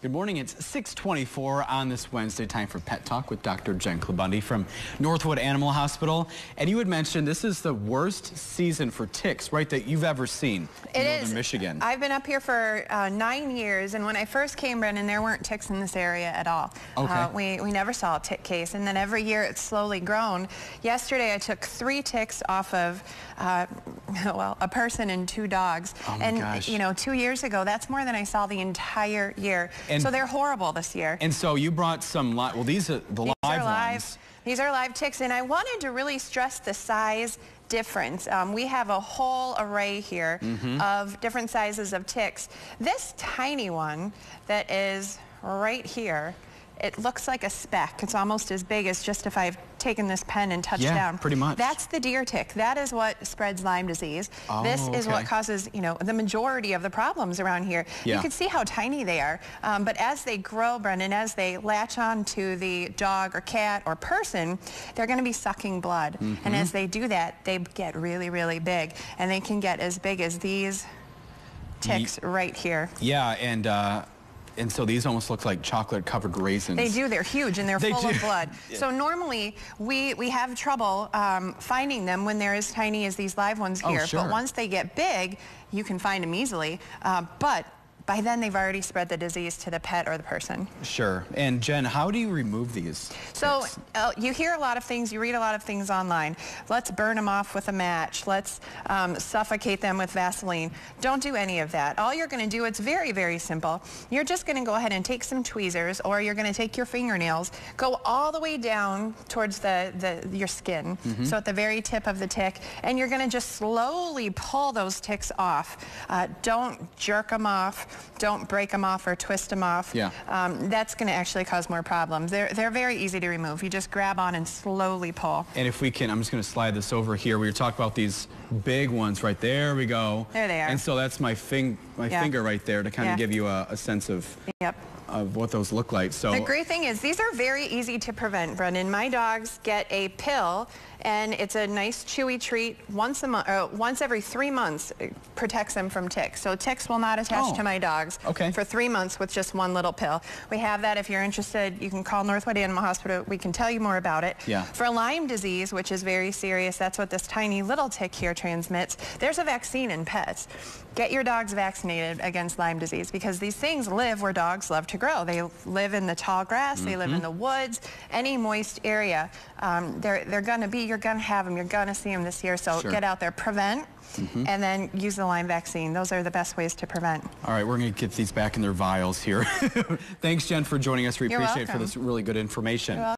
Good morning. It's 6:24 on this Wednesday. Time for Pet Talk with Dr. Jen Klabunde from Northwood Animal Hospital. And you had mentioned this is the worst season for ticks, right, that you've ever seen in northern Michigan. I've been up here for 9 years, and when I first came, Brendan, there weren't ticks in this area at all. Okay. We never saw a tick case, and then every year it's slowly grown. Yesterday I took 3 ticks off of well, a person and 2 dogs. Oh my gosh. You know, 2 years ago, that's more than I saw the entire year. And so they're horrible this year. And so you brought some live, well, these are the live ones. These are live ticks, and I wanted to really stress the size difference. We have a whole array here of different sizes of ticks. This tiny one that is right here, it looks like a speck. It's almost as big as just if I've taken this pen and touched down. Pretty much. That's the deer tick. That is what spreads Lyme disease. This is what causes, you know, the majority of the problems around here. You can see how tiny they are. But as they grow, Brendan, as they latch on to the dog or cat or person, they're going to be sucking blood. And as they do that, they get really, really big. And they can get as big as these ticks right here. Yeah, and so these almost look like chocolate-covered raisins. They do. They're huge, and they're full of blood. So normally, we have trouble finding them when they're as tiny as these live ones here. But once they get big, you can find them easily. But by then, they've already spread the disease to the pet or the person. Sure. And Jen, how do you remove these? So you hear a lot of things, you read a lot of things online. Let's burn them off with a match. Let's suffocate them with Vaseline. Don't do any of that. All you're going to do, it's very, very simple. You're just going to go ahead and take some tweezers, or you're going to take your fingernails, go all the way down towards your skin, so at the very tip of the tick, and you're going to just slowly pull those ticks off. Don't jerk them off. Don't break them off or twist them off. That's going to actually cause more problems. They're very easy to remove. You just grab on and slowly pull. And if we can, I'm just going to slide this over here. We were talking about these big ones right there. We go. There they are. And so that's my finger right there to kind of give you a sense of what those look like. So the great thing is these are very easy to prevent, Brendan. My dogs get a pill, and it's a nice chewy treat once a month, once every 3 months. It protects them from ticks. So ticks will not attach to my dogs for 3 months with just one little pill. We have that. If you're interested, you can call Northwood Animal Hospital. We can tell you more about it. For Lyme disease, which is very serious, that's what this tiny little tick here transmits. There's a vaccine in pets. Get your dogs vaccinated against Lyme disease, because these things live where dogs love to grow. They live in the tall grass, they live in the woods, any moist area. They're going to be, you're going to have them, you're going to see them this year. So get out there, prevent, and then use the Lyme vaccine. Those are the best ways to prevent. All right, we're going to get these back in their vials here. Thanks, Jen, for joining us. We appreciate it for this really good information.